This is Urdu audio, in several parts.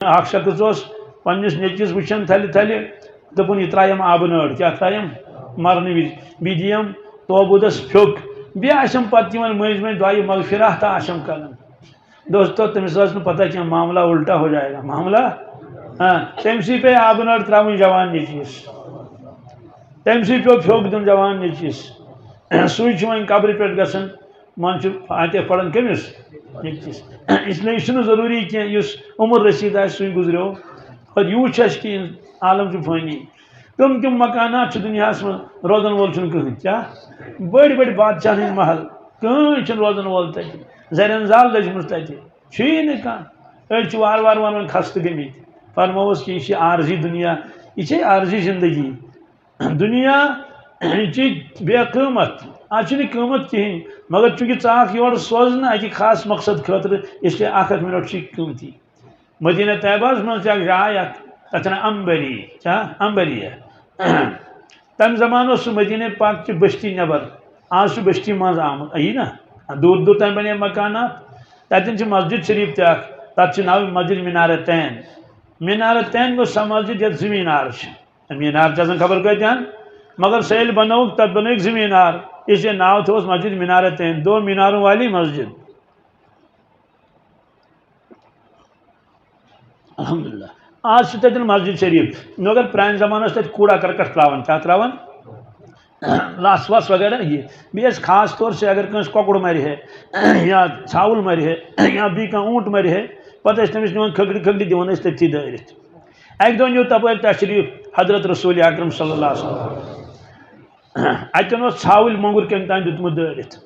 اخ شخص پنس نیچوس وچان تھل تھل دپن یہ ترایم آب نڑ کیا ترایم مرنے was be them توبودس پھیوک be Asim پتہ مز مز دعائیں مغفرہ تا آشم کرن دوستو تمس پتہ کیا معاملہ الٹا ہو جائے گا معاملہ ہاں تم سی پہ آب نڑ تراؤن جوان نیچوس تم سی پہ پھیوک دن جوان نیچوس سوئی ون قبر پہ گھن من فاتح پڑھن کمس نیچوس اس لیے یہ ضروری کی اس عمر رسید آ سی گزریو اور یوچ کہ عالم چھ فانی تم تم مکانات دنیا من روزن وول کہین کیا بڑی بڑی بادشاہ ہند محل کہیں روزن وول تک زرین زال لجم تھی نا کھانا أڑ وار وار ون خست گمت فرموس کہ یہ عارضی دنیا یہ عارضی زندگی دنیا یہ بے قیمت آج قیمت کہین مگر چونکہ ژاک یور سوزن اکہ خاص مقصد خاطر اس لیے اکھ منٹ قیمتی مدینہ طیبہ من جائے تک امبری کیا امبری تم زمان سہ مدینہ پاک چہ بستی نبر آج سہ بستی مز آمت ای نا دور دور تم بنے مکانات تتن مسجد شریف تک تک ناو مسجد مینارتین مینارتین گو سہ مسجد یت زمینار مینار چھ خبر کتان مگر سیل بنوک تب بنوک زمینار اس لیے ناو تھوس مسجد مینارتین دو میناروں والی مسجد الحمدللہ آج تین مسجد شریف مگر پران زمانہ تک کوڑا کرکٹ تراون کیا تراون لاس واس وغیرہ یہ بیس خاص طور سے اگر کنس ککڑ مر ہے یا ژھاول مر ہے یا بی کان اونٹ مر ہے پتہ تمس نوان کھگڑی کھگڑی دِوان تھی دٲرِتھ اکہ دۄہ نیو تپٲرۍ تشریف حضرت رسول اکرم صلی اللہ علیہ وسلم اتن ژھاول مونگر کم تان دیتمت دٲرِتھ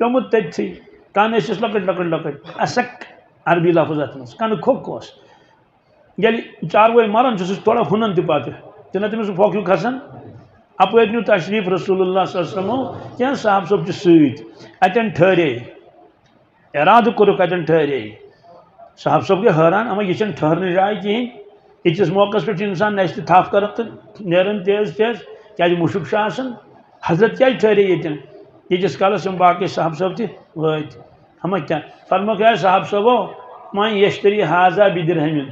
پیومت تتھی کن ٲسِس لۄکٕٹۍ لۄکٕٹۍ لۄکٕٹۍ اسک عربی لفظ اتھ منٛز کنہٕ کھوٚک اوس ییٚلہِ چاروٲے مران چھُ سُہ چھُ تھوڑا ہُنان تہِ پتہٕ چھُنہ تٔمِس پھۄکھ ہیوٗ کھسان اپٲرۍ نیوٗ تشریف رسول اللہ صلی اللہ علیہ وسلم کینٛہہ صاحب صٲب چھِ سۭتۍ اتٮ۪ن ٹھہرے ارادٕ کوٚرُکھ اتٮ۪ن ٹھہرے صاحب صٲب گٔے حٲران اما یہِ چھنہٕ ٹھہرنٕچ جاے کِہیٖنۍ یِتھِس موقعس پٮ۪ٹھ چھُ انسان نشہِ تہِ تھپھ کران تہٕ نیران تیز تیز کیٛازِ مُشُک چھُ آسان حضرت کیٛازِ ٹھہرے ییٚتٮ۪ن ییٖتِس کالس یِم باقٕے صاحب صٲب تہِ وٲتۍ اما کیٛاہ فرموکھ ہے صاحب صٲبو وۄنۍ یشتری حاضہ بدرہمن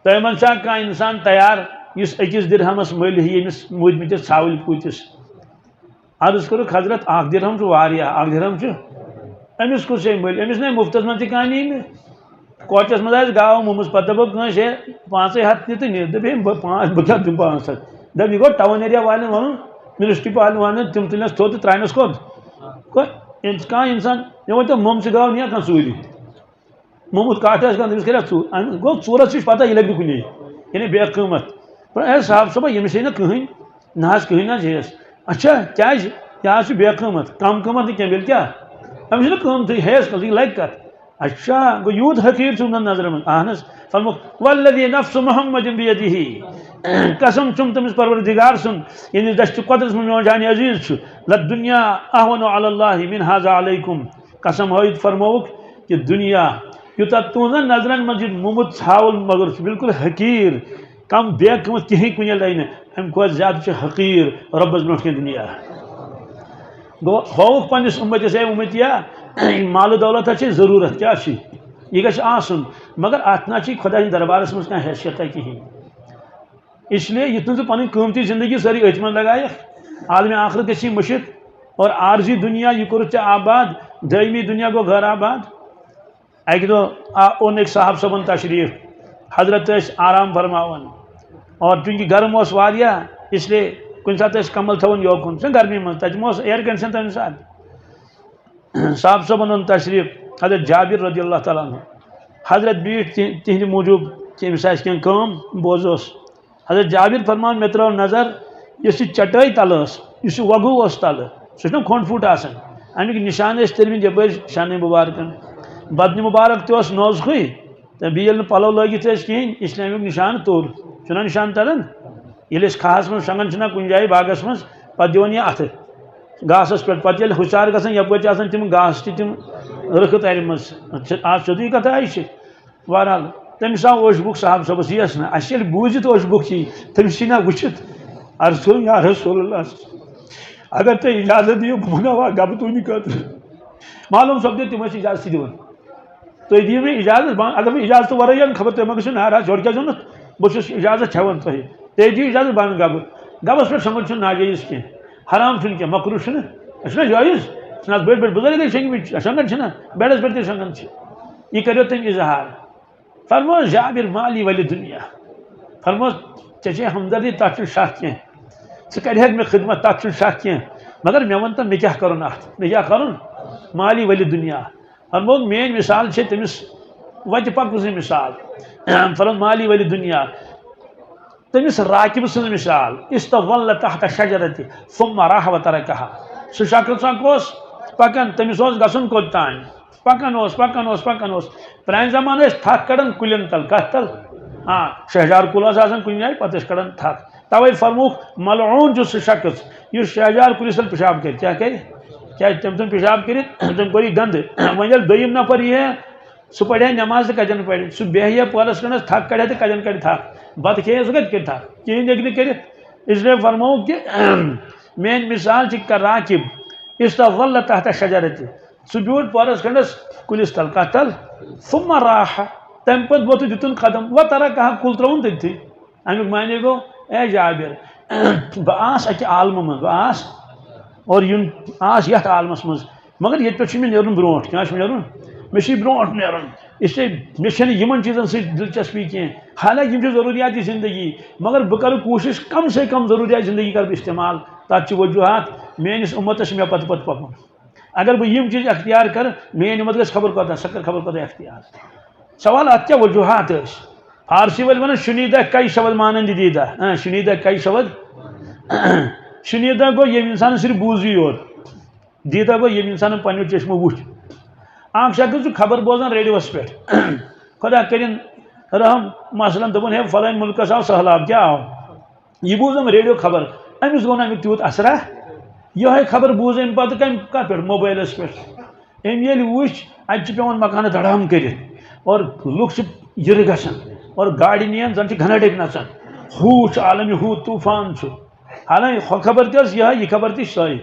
تۄہہِ منٛز چھا کانٛہہ انسان تیار یُس أکِس درہمس مٔلۍ ہیٚیہِ أمِس موٗدمٕتِس ژھاوٕلۍ پوٗتِس عرض کوٚرُکھ حضرت اکھ درہم چھُ واریاہ اکھ درہم چھُ أمِس کُس ہے مٔلۍ أمِس نے مُفتس منٛز تہِ کانٛہہ نی نہٕ کوچس منٛز آسہِ گاو موٚمٕژ پتہٕ دپو کٲنٛسہِ ہے 500 تہِ تہٕ نہِ دپہِ ہے بہٕ کیٛاہ دِمہٕ 500 دپ یہِ گوٚو ٹاوُن ایریا والٮ۪ن وَنُن منسٹری والٮ۪ن وَنُن تِم تُلنس تھوٚد تہٕ ترٛاونس کوٚت کانٛہہ اِنسان مےٚ ؤنۍتو موٚمژٕ گاو نِیا کانٛہہ ژوٗرِ موٚمُت کاٹھ آسہِ کانٛہہ تٔمِس کریا ژوٗر گوٚو ژوٗرس چھِ پتہ یہِ لگہِ نہٕ کُنے یعنی بے قۭمت ہے صاحب صٲبا ییٚمِس ہے نہٕ کٕہٕنۍ نہ حظ کٕہٕنۍ نہ حظ ہیٚیس اچھا کیٛازِ یہِ حظ چھُ بے قۭمت کم قۭمت نہٕ کینٛہہ بیٚلہِ کیٛاہ أمِس چھُنہٕ قۭمتھٕے ہیٚیس کَتھ یہِ لگہِ کتھ اچھا گوٚو یوٗت حقیٖر چھُ یِمن نظرن منٛز اہن حظ فرموکھ والذی نفس محمد بیدہ قسم چھُم تٔمِس پروردگار سُنٛد ییٚمِس دشتہِ قۄدرس منٛز میون جانہِ عزیٖز چھُ لدُنیا احون علی اللہ من ھذا علیکم قسم ہٲوِتھ فرمووُکھ کہ دنیا یوٗتاہ تُہنٛزن نظرن منٛز یہِ موٚمُت ژھاوُل مگر چھُ بالکل حقیٖر کم بے قۭمت کِہیٖنۍ کُنہِ لَگہِ نہٕ اَمہِ کھۄتہٕ زیادٕ چھُ حقیٖر رۄبس برونٛٹھ کَنہِ دُنیا گوٚو ہووُکھ پننِس اُمتِس ہے اُمتیا مالہٕ دولت چھِ ضروٗرت کیٛاہ چھِ یہِ گژھِ آسُن مگر اتھ نہ چھِ خۄدا سٕنٛدِ دربارس منٛز کانٛہہ حیثیتہ کِہیٖنۍ اس لیے یِتھ نہٕ ژٕ پنٕنۍ قۭمتی زندگی سٲرٕے أتھۍ منٛز لگایکھ عالمِ آخرت گژھی مٔشِتھ اور عارضی دُنیا یہِ کوٚرُتھ ژےٚ آباد دٲیمی دُنیا گوٚو غٲر آباد اکہِ دۄہ اوٚن أکۍ صاحب صٲبن تشریٖف حضرت ٲسۍ آرام فرماوان اور چوٗنٛکہِ گرم اوس واریاہ اس لیے کُنہِ ساتہٕ ٲسۍ کمل تھاوان یوکُن سُہ گرمی منٛز تتہِ ما اوس اِیر کنڈِشن تمہِ ساتہٕ صاحب صٲبن اوٚن تشریٖف حضرت جابر رضی اللہ تعالیٰ عنہ حضرت بیٖٹھ تِہنٛدِ موٗجوٗب کہِ أمِس آسہِ کینٛہہ کٲم بوزوس حضرت جابر فرمان مےٚ ترٲو نظر یُس یہِ چٹٲے تلہٕ ٲس یُس یہِ وۄگُو اوس تلہٕ سُہ چھُنہ کھوٚنٛڈ پھوٚٹ آسان امیِکۍ نِشان ٲسۍ تٔرمٕتۍ یپٲرۍ شانہِ مُبارکن بدنہِ مُبارک تہِ اوس نوزکھٕے تہٕ بیٚیہِ ییٚلہِ نہٕ پلو لٲگِتھ ٲسۍ کِہیٖنۍ اس لیے امیُک نِشان توٚر چھُنہ نِشان تران ییٚلہِ أسۍ کھہس منٛز شۄنٛگان چھِنہ کُنہِ جایہِ باغس منٛز پتہٕ دِوان یہِ اَتھٕ گاسس پٮ۪ٹھ پتہٕ ییٚلہِ ہُشار گژھان یپٲرۍ چھِ آسان تِم گاسہٕ تہِ تِم رٕکھٕ ترِمٕژ آز سیٚودُے کتھا یہِ چھِ بہرحال تٔمِس آو اوٚش بُک صاحب صٲبس یِیَس نہٕ اَسہِ ییٚلہِ بوٗزِتھ اوٚش بُک یی تٔمِس یی نہ وٕچھِتھ عرض کوٚرُن یا رسول اللہ اگر تُہۍ اِجازت دِیِو بہٕ بناوہا گبہٕ تُہنٛدِ خٲطرٕ معلوٗم سپدِ تِم ٲسۍ اِجازتھٕے دِوان تھی دیو میں اجازت اگر میں اجازت ورائے خبر تھی مگر ناراض یور کیا زن بہت اجازت چھوان تھی تی دیو اجازت بن گبر گبس پہ شنگن ناجائز کی حرام کی مکرو اچھا جائز بڑ بڑ بزرگ شنگن بیڈس پہ شنگن یہ کرو تم اظہار فرموس جابر مالی ولی دنیا فرموس ے ہمدردی تک شک کی ثہ مے خدمت تک شک کی مگر مے ون تو مے کیا کرن ات مے کیا کرن مالی ولی دنیا فرموس مین مثال چھ تمس وتہ پک مثال فرموس مالی ولی دنیا تمس راکب سن مثال استظل تحت شجرت ثم راح وتركها سہ شخص اس پکان تمس گژھن کوت تان پکان پران زمان تھک کڑان کلین تل کت تل ہاں شہجار کل آسان کن جائے پتہ کڑان تھک توے فرموک ملعون جو سہ شخص اس شہجار کلس تل پیشاب کر کیا تم تم پیشاب کر تم کری گند ویل دم نفر یہ سہ پڑھے نماز تو کتن پڑھ سہ بیہ پورس کنس تھک کڑے تو کتن کڑ تھک بت کھے سہ کت کر تھک کہین ہیکہ کرت اس لیے فرمو کہ مین مثال کر راکب استظل تحت شجرت سہ بیوٹھ پورس کنس کلس تل کت تل ثم راح تم پت ووت دتن قدم و ترکها کل ترون تھی امیک معنی گو اے جابر بہس اتہ عالم من بہس اور ین آس یت عالمس مز مگر یہ پہ نیرن برونٹ کیا نیرن مے برونٹ نیرن اس لیے مے یمن چیزن سے دلچسپی کی حالانکہ یم ضروریات زندگی مگر بہ کر کوشش کم سے کم ضروریات زندگی کر استعمال تک وجوہات میس امتس مے پتہ پکن اگر بہ یم چیز اختیار کر مین امت گھس خبر کوتاہ سکر خبر کوتاہ اختیار سوال ات کیا وجوہات فارسی ول ون شنیدہ کئی شبد مانند دیدہ شنیدہ کئی شبد شنیدہ گو یم انسان صرف بوزی یوت دیدہ گو یم انسان پنو چشمو وچ اخ شخص خبر بوزان ریڈیوس پہ خدا کرن رحم مثلا دپن ہے فلان ملکس آو سہلاب کیا آو یہ بوزم ریڈیو خبر امس گو نا تیوت اثرا یہ خبر بوز ام پتہ کم کت پہ موبائلس پہ ام یل وچ اتہ پیون مکانہ دڑام کرت اور لوگ یر گھان اور گاڑی نیان زن گھنٹے نچان ہو عالمی ہو طوفان حالانکہ خبر تہ یہ خبر تہ سوے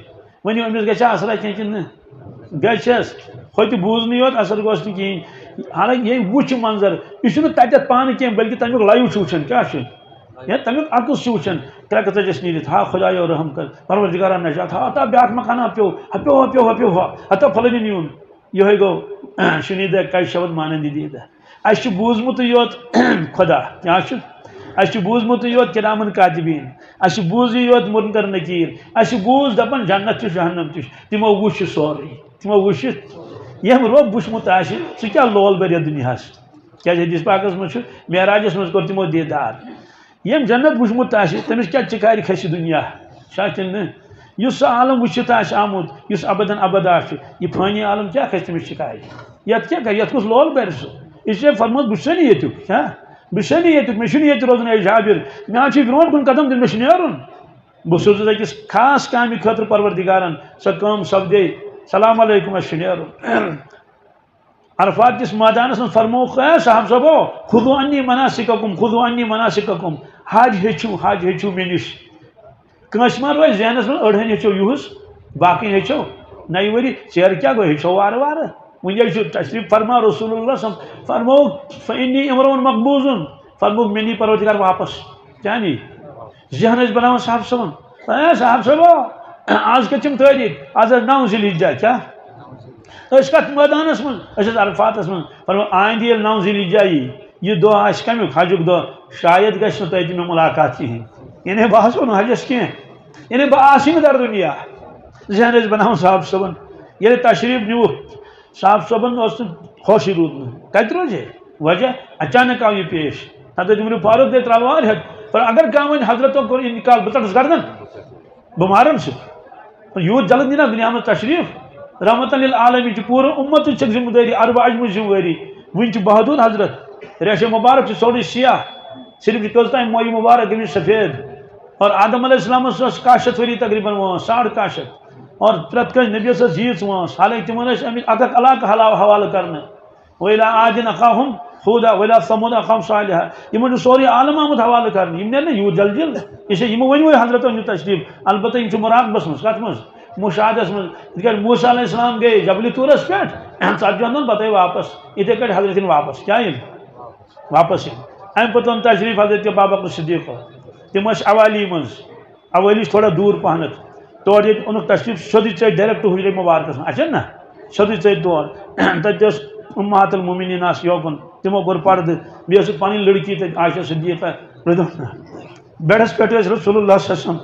ون امس گھا اثرا کن گھس ہوت بوزن یوت اثر گوس نا کہین حالانکہ یہ وچ منظر یہ تتھ پانہ کی بلکہ تمیک لائیو وچان کیا تمیک عکس وچان ترے کتس نیرت ہا خدا رحم کر پروردگارا نجات ہا ہتا بیاکھ مکانہ ہپیو ہپیو ہپیو ہپیو ہتا فلانی نیون یہ گو شنیدہ کئی شبد مانند دیدہ اس بوزمت یوت خدا کیا اس بوزمت یوت کرامن کاتبین اس بوز یوت منکر نکیر اس بوز دپن جنت جہنم تمو وچ سورے تمو وچت یم رب وچمت سہ کیا لول بر دنیاس کیا حدیث پاکس مجھ معراجس مجھ کور تمو دیدار یم جنت وچمت تمس کیا چکار کھس دنیا شاکن اس عالم وچت آمت اس ابدن ابد یہ فانی عالم کیا کھس تمس چکار یت کیا کر یت کس لول بر سہ اس لیے فرموس بہ یتک کیا بہ یتک مے یہ روزن اے جابر مے برونٹ کن قدم دن مے نیرن بہ سوزس أکس خاص کامہ خاطر پروردگارن سہ کام سپدے سلام علیکم اس نیرن عرفات کس میدانس من فرموک اے صاحب صبو خذوا انی مناسککم خذوا انی مناسککم حج ہیچو مے نش کنس ما روز ذہنس من اڑہن ہیچو یہس باقی ہیچو نئی وری ژیر کیا گو ہیچو وار وار ونجے تشریف فرما رسول اللہ صلی اللہ علیہ وسلم فرموک فانی امرؤ مقبوض فرموک منی پروردگار واپس کیا نہیں ذہنس بناون صاحب صبن اے صاحب صبو آج کتم تاریخ آج 9 ذی الحجہ کیا اس کت میدانس من اس عرفاتس من فرمو آئند یل 9 ذی الحجہ یہ دو آس کمیک حجک دو شاید گھس نہ تتہ میں ملاقات کہین یعنی بہ آسو نہ حجس کی یعنی بہ آسی نہ در دنیا ذہنس بناون صاحب صبن یل تشریف نیو صاحب صبن اس خوشی رود کت روزے وجہ اچانک آو یہ پیش حضرت عمر فاروق دے تراوار ہے پر اگر کم ون حضرتوں کو انتقال بتس گردن بمارن سے یوت جلد دینا دنیا میں تشریف رحمت للعالمین پور امت چھ ذمہ داری عرب عجم ذمہ داری ون بہادور حضرت ریش مبارک سوری سیاہ صرف کلتا موئی مبارک گمی سفید اور آدم علیہ السلام 60 وری تقریباً 60 اور پرت کن نبی سے جیت وانس حالانکہ تمن امیک اک علاقہ حوالہ کرنا ویلا عادن اخاہم ہودا ویلا ثمود اخاہم صالحہ یہ سوری عالم آمد حوالہ کرنا یم نیرنا یوت جلد جلد اسے یم ون حضرت تشریف البتہ یم مراقبس مز کت مز مشاہدس مز موسیٰ علیہ السلام گئے جبل طورس پہ ژتجی ہن پتہ واپس اتھے کٹ حضرت واپس کیا واپس ام پتہ تشریف حضرت ابوبکر صدیق تم اوالی مز اوالی تھوڑا دور پہنت تور یہ انک تشریف سیودی ٹھیک ڈائریکٹ حجر مبارکس اچھا نا سیودی ٹھیک تور تس امہات المومنین آس یوکن تمو کور پرد بیس پن لڑکی تک عائشہ صدیقہ بیڈس پہ رسول اللہ صلی اللہ علیہ وسلم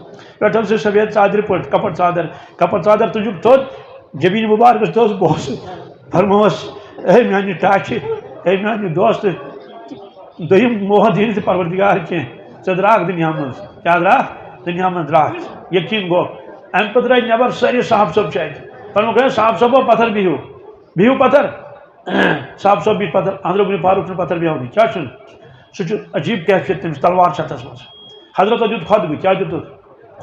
پہ سے سفید چادر پٹ کپر چادر تجک تھوت جبین مبارکس دوس بہس فرموس اے میانی ٹاچہ اے میانی دوست دہم موہ دین پروردگار کی دراک دنیا من کیا دراک دنیا من دراک یقین گو ام پتہ درائے نبر ساری صاحب صاحب فرمو صاحب صاحب پتھر بہو پتھر صاحب صاحب بھی پتھر حضرت ابن فاروق نے پتھر بہو کیا سہ عجیب کیفیت تمس تلوار چھتس مز حضرت دیت خطبہ کیا دیت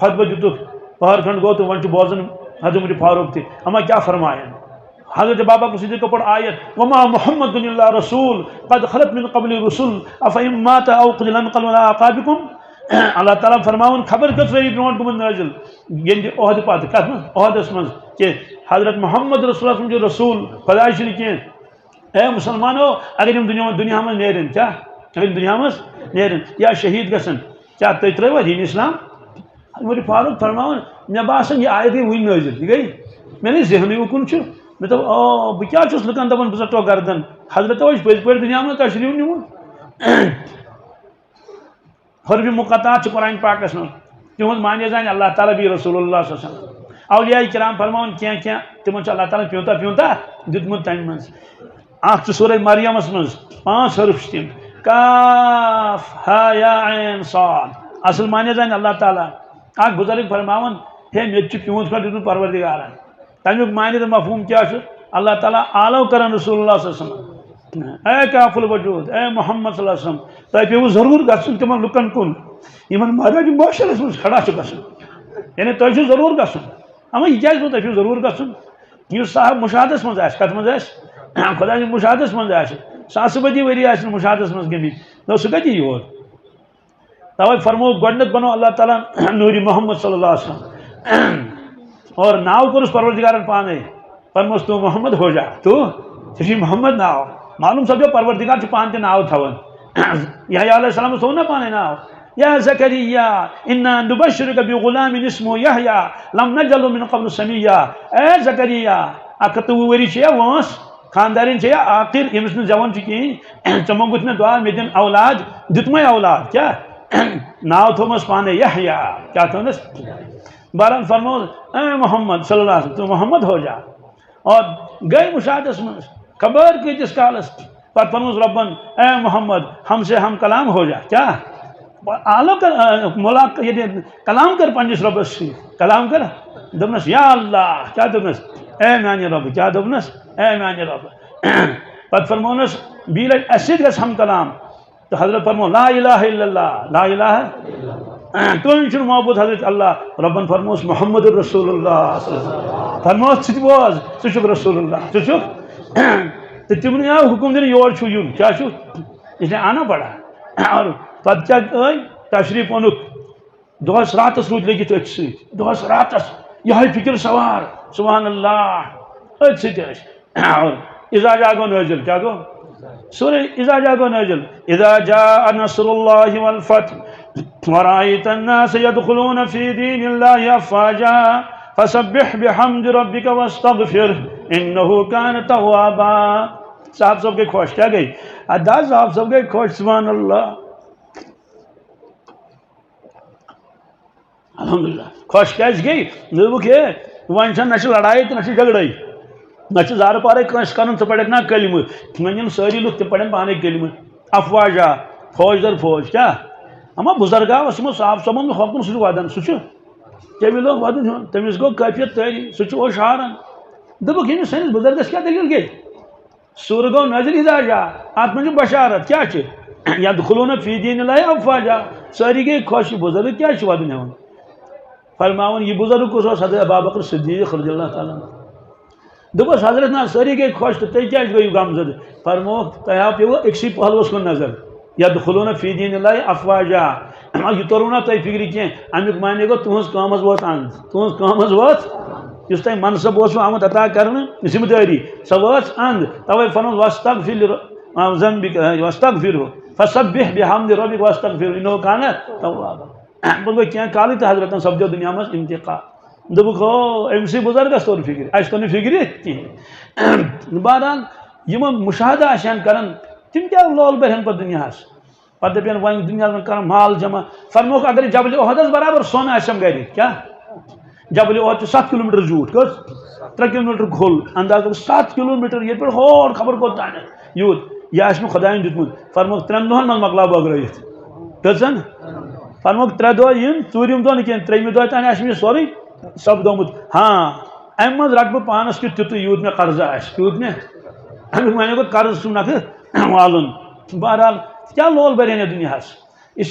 خطبہ دیت پہر کھنڈ گو تو ون بوزن حضرت ابن فاروق تہ اما کیا فرمائیں حضرت ابوبکر صدیق پڑھ آیت وما محمد الا رسول قد خلت من قبل رسول افإن مات او قتل انقلب على اعقابكم اللہ تعالیٰ فرماون خبر کس وری برونٹ گمن نازل ین عہد پات کت من عہدس من کہ حضرت محمد رسول اللہ جو رسول خدا چھ کی اے مسلمانو اگر یم دنیا من نیرن کیا اگر دنیا من نیرن یا شہید گسن کیا تھی تروا دین اسلام حضرت فاروق فرماون مے باسان یہ آیت ون نازل یہ گئی میرے ذہن اکن چھ میں تو بہ کیا چھس لکن دپان بہ ٹو گردن حضرت پز پہ دنیا من تشریف نیون حرف مقطعات قرآن پاکس من تہذ مانے زان اللہ تعالیٰ بھی رسول اللہ صلی اللہ علیہ وسلم اولیاء کرام فرماون کی تمن اللہ تعالیٰ پیونتا دتمت تمہ من اخ سورہ مریمس من 5 حرف تم کاف ہا یا عین صاد اصل مانے زان اللہ تعالیٰ اخ بزرگ فرماون ہے مت پیونت کھٹ دتمت پروردگار تمیک معنی تو مفہوم کیا اللہ تعالیٰ آلو کرن رسول اللہ صلی اللہ علیہ وسلم اے کاف الوجود اے محمد صلی اللہ علیہ وسلم تہ پیو ضرور گھن تمن لکن کن یمن مہاراج معاشرس من کھڑا گھن یعنی تہ ضرور گھن اما یہ کیا تہ پیو ضرور گھن اس صاحب مشاہدس من کت من خدا مشاہدس من ساس بدی وری مشاہدس من گمت سہ کتی یور توے فرمو گۄڈنیتھ بنو اللہ تعالیٰ نور محمد صلی اللہ علیہ وسلم اور ناو کورس پروردگارن پانے فرموس تو محمد ہو جا تو محمد ناو معلوم سپدو پروردگار پان تہ ناو تھوان یحییٰ علیہ السلام تھو نا پانے ناو یا زکریا انا نبشرک بغلام اسمه یحییٰ لم نجعل من قبل سمیہ اے زکریا 1 وری چھ وانس خاندارین چھ آخر یمس نہ زوان چھ کہیں چمنگت میں دعا میں دن اولاد دتمے اولاد کیا ناو تھومس پانے یحییٰ کیا تھونس بارن فرمو اے محمد صلی اللہ علیہ وسلم تو محمد ہو جا اور گئے مشاہدس من خبر کتس کالس پتہ فرموس ربن اے محمد ہم سے ہم کلام ہو جا کیا آلو کر کلام کر پنس ربس سی کلام کر دپنس یا اللہ کیا دپنس اے میانہ رب کیا دپنس اے میانہ رب پتہ فرمونس بیل اس ہم کلام تو حضرت فرمو لا الہ الا اللہ لا الہ تو محبوب حضرت اللہ ربن فرموس محمد رسول اللہ صلی اللہ علیہ وسلم فرموس ثت بوز ثک رسول اللہ ثک تو تمن آو حکم دن یور چھو یون کیا چھو اس نے آنا پڑا اور پتہ کیا تشریف اونک دہس راتس رود لگت ات ست دہس راتس یہ فکر سوار سبحان اللہ ات ست اور اذا جا گو نازل کیا گو سورہ اذا جا گو نازل اذا جاء نصر اللہ والفتح ورأيت الناس يدخلون في دين الله أفواجا فسبح بحمد ربك واستغفر إنه كان توابا صاحب سب کے خوش کیا گئی ادا صاحب سب کے خوش سبحان اللہ الحمدللہ خوش کیا گئی دبک ہے ون نہ لڑائی تو نہ جھگڑائی نہ زار پارے کنس کرن ثہ پڑھ نا کلمہ ون ساری لوگ تم پڑھن پانے کلمہ افواجا فوج در فوج کیا اما بزرگا اس صاحب صبن حکم سہ ودان سہ تمہ لوگ ودن تمس گو کیفیت تاری سہ اشارن دبک یہ سنس بزرگس کیا دلیل گئی سور گو نازل اذا جا ات من بشارت کیا یدخلون فی دین اللہ افواجا ساری گئی خوش بزرگ کیا ودن ہون فرماون یہ بزرگ کس حضرت ابوبکر صدیق رضی اللہ تعالیٰ دپس حضرت نا ساری گئی خوش تو تھی کیا گئی غمزد فرمو تہ پیو اکسی پہلوس کن نظر یدخلون فی دین اللہ افواجا یہ ترو نا تھی فکر کی امیک معنی گو تہذ کام ووت اند تہذ کام ووت اس تین منصب آمت عطا کرنے ذمہ داری سو اند توے فرموس واستغفر ذنبک واستغفرہ فسبح بحمد ربک واستغفرہ انہ کان توابا پتہ گئی کینٛہہ کالے تو حضرتن سپدیو دنیا مز انتقال دوٚپُکھ ہو أمسٕے بُزرگس توٚر فکر اَسہِ توٚر نہٕ فکرِ کِہیٖنۍ بہرحال یِم مشاہدہ آسن کران تم کیا لول برہن پتہ دنیاہس پتہ دپن وۄنۍ دنیاہس منٛز کران مال جمع فرموکھ اگر جبل احدس برابر سون آسم گرِ کیا جبل احد 7 کلومیٹر زیوٗٹھ کٔژ 3 کلومیٹر کھُل انداز 7 کلومیٹر ییٚتہِ پٮ۪ٹھ ہور خبر کوٚت تانٮ۪تھ یوٗت یہِ آسہِ نہٕ خۄدایَن دیُتمُت فرموکھ 3 دۄہن منٛز مۄکلاو بٲگرٲیِتھ کٔژن فرموکھ 3 دۄہ یِن ژوٗرِم دۄہ نہٕ کینٛہہ 3مہِ دۄہ تانۍ آسہِ مےٚ سورُے سپدومُت ہاں امہِ منٛز رٹہٕ بہٕ پانس کیُتھ تیُتُے یوٗت مےٚ قرضہٕ آسہِ تیوٗت مےٚ امیُک وۄنۍ اگر قرض چھُم نکھٕ والُن بہرحال کیا لول برہن یتھ دنیاہس یہ